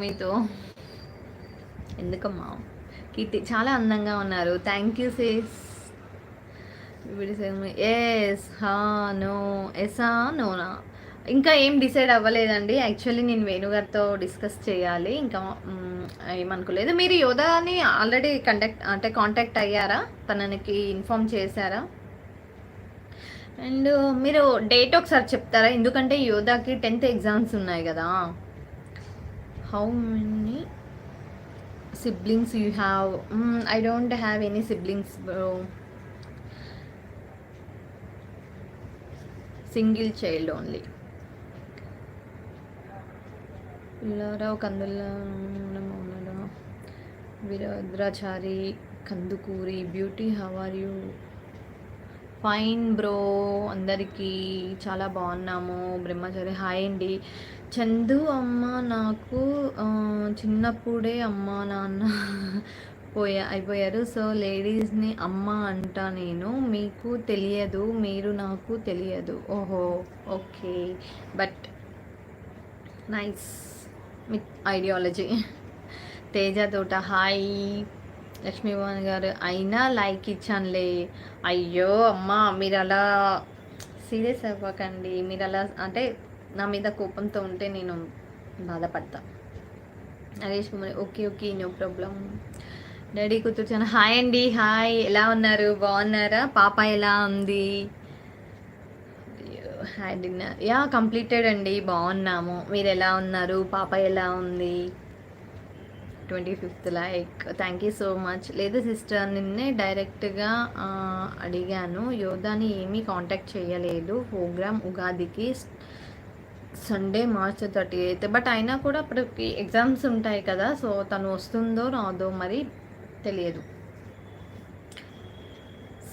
మీతో ఎందుకమ్మా కీర్తి చాలా అందంగా ఉన్నారు. Thank you says. ఎస్ హా నో ఎసా నోనా ఇంకా ఏం డిసైడ్ అవ్వలేదండి. యాక్చువల్లీ నేను వేణుగారితో డిస్కస్ చేయాలి. ఇంకా ఏమనుకోలేదు. మీరు యోధాని ఆల్రెడీ కాంటాక్ట్ అయ్యారా? తనకి ఇన్ఫామ్ చేశారా? అండ్ మీరు డేట్ ఒకసారి చెప్తారా? ఎందుకంటే యోధాకి 10th ఎగ్జామ్స్ ఉన్నాయి కదా. How many siblings you have? I don't have any siblings, bro. Single child only. Pullarao Kandula Veeradrachari Kandukuri beauty. How are you? Fine bro. అందరికీ చాలా బాగున్నాము. బ్రహ్మచారి హాయ్ అండి. చందు అమ్మ నాకు చిన్నప్పుడే అమ్మ నాన్న అయిపోయారు. సో లేడీస్ని అమ్మ అంటా నేను. మీకు తెలియదు, మీరు నాకు తెలియదు. ఓహో okay, but nice me ideology. Teja తోట హాయ్. లక్ష్మీభవన్ గారు అయినా లైక్ ఇచ్చానులే. అయ్యో అమ్మ, మీరు అలా సీరియస్ అవ్వకండి. మీరు అలా అంటే నా మీద కోపంతో ఉంటే నేను బాధపడతా. Naresh Kumar okay okay, no problem. Daddy కూర్చొని హాయ్ అండి. హాయ్, ఎలా ఉన్నారు? బాగున్నారా? పాప ఎలా ఉంది? హాయ్ డిన్నర్ యా కంప్లీటెడ్ అండి. బాగున్నాము. మీరు ఎలా ఉన్నారు? పాప ఎలా ఉంది? 25th like. Thank you so much. లేదు సిస్టర్, నిన్నే డైరెక్ట్గా అడిగాను. యోధాని ఏమీ కాంటాక్ట్ చేయలేదు. ప్రోగ్రామ్ ఉగాదికి సండే March 30th. బట్ అయినా కూడా అప్పటికి ఎగ్జామ్స్ ఉంటాయి కదా. సో తను వస్తుందో రాదో మరి తెలియదు.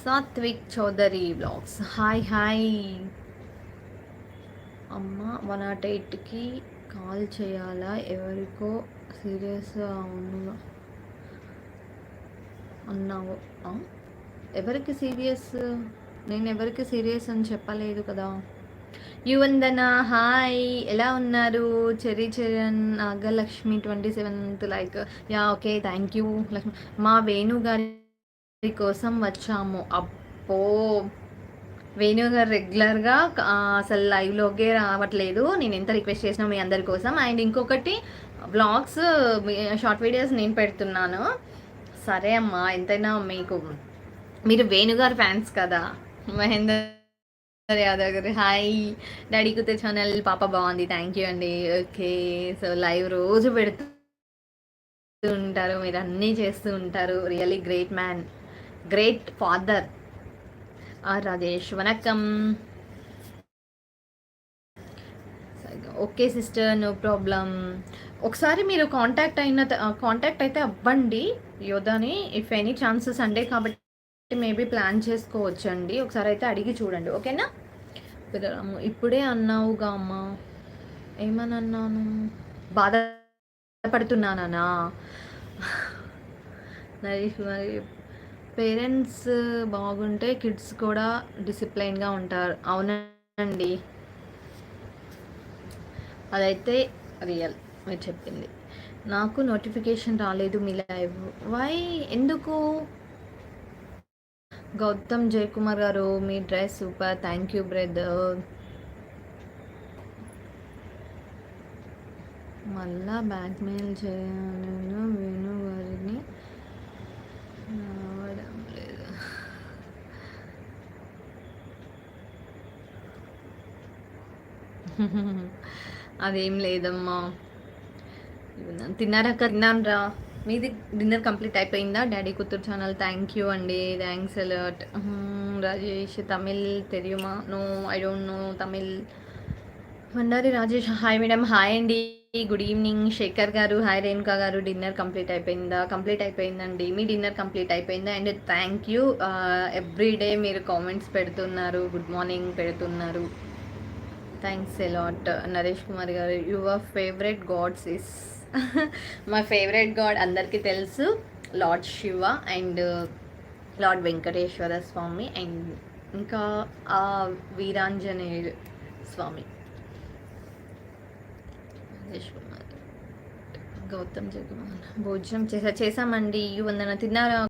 Sathvik Chowdary blogs hi hi. అమ్మ 108కి కాల్ చేయాలా? ఎవరికో సీరియస్ అన్నావు. ఎవరికి సీరియస్? నేను ఎవరికి సీరియస్ అని చెప్పలేదు కదా. యువందన హాయ్, ఎలా ఉన్నారు? Cherry Charan Nagalakshmi 27th like. Yeah okay, thank you Lakshmi. మా వేణు గారి కోసం వచ్చాము. అప్పో, వేణు గారు రెగ్యులర్గా అసలు లైవ్లోకే రావట్లేదు. నేను ఎంత రిక్వెస్ట్ చేసినా మీ అందరి కోసం. అండ్ ఇంకొకటి వ్లాగ్స్ షార్ట్ వీడియోస్ నేను పెడుతున్నాను. సరే అమ్మా, ఎంతైనా మీరు వేణుగారు ఫ్యాన్స్ కదా. మహేందర్ యాదవ్ గారు హాయ్. డాడీ కుతే ఛానల్ పాప బాగుంది. థ్యాంక్ యూ అండి. ఓకే, సో లైవ్ రోజు పెడుతూ ఉంటారు, మీరు అన్నీ చేస్తూ ఉంటారు. Really great man, great father. Rajesh వనక్కం. Okay sister, no problem. ఒకసారి మీరు కాంటాక్ట్ అయితే అవ్వండి యోధాని. ఇఫ్ ఎనీ ఛాన్సెస్ సండే కాబట్టి మేబీ ప్లాన్ చేసుకోవచ్చండి. ఒకసారి అయితే అడిగి చూడండి, ఓకేనా? ఇప్పుడే అన్నావుగా అమ్మ. ఏమని అన్నాను? బాధపడుతున్నానా? నరేష్ మరి పేరెంట్స్ బాగుంటే కిడ్స్ కూడా డిసిప్లైన్గా ఉంటారు. అవునండి, అదైతే రియల్ మీరు చెప్పింది. నాకు నోటిఫికేషన్ రాలేదు మీ లైవ్. వై, ఎందుకు? గౌతమ్ జయకుమార్ గారు మీ dress super. Thank you brother. మళ్ళా బ్లాక్మెయిల్ చేయను వేణు గారిని రావడం లేదు. అదేం లేదమ్మా. తిన్నారా? తిన్నాను రా. మీది డిన్నర్ కంప్లీట్ అయిపోయిందా? డాడీ కూతురు ఛానల్ థ్యాంక్ యూ అండి. Thanks a lot. రాజేష్ తమిళ్ తెలియమా? No, I don't know Tamil. Mandari Rajesh hi madam. Hi అండి, good evening. Shekhar garu hi. Renuka garu dinner complete అయిపోయిందా? కంప్లీట్ అయిపోయిందండి. మీ డిన్నర్ కంప్లీట్ అయిపోయిందా? And thank you. ఎవ్రీడే మీరు కామెంట్స్ పెడుతున్నారు, గుడ్ మార్నింగ్ పెడుతున్నారు. Thanks a lot. Naresh Kumar garu your favourite gods is మా ఫేవరెట్ గాడ్ అందరికీ తెలుసు, lord Shiva and Lord Venkateswara Swami and ఇంకా వీరాంజనేయ స్వామి. నరేష్ కుమార్ గౌతమ్ జగన్ భోజనం చేసామండి. వందన తిన్నారా?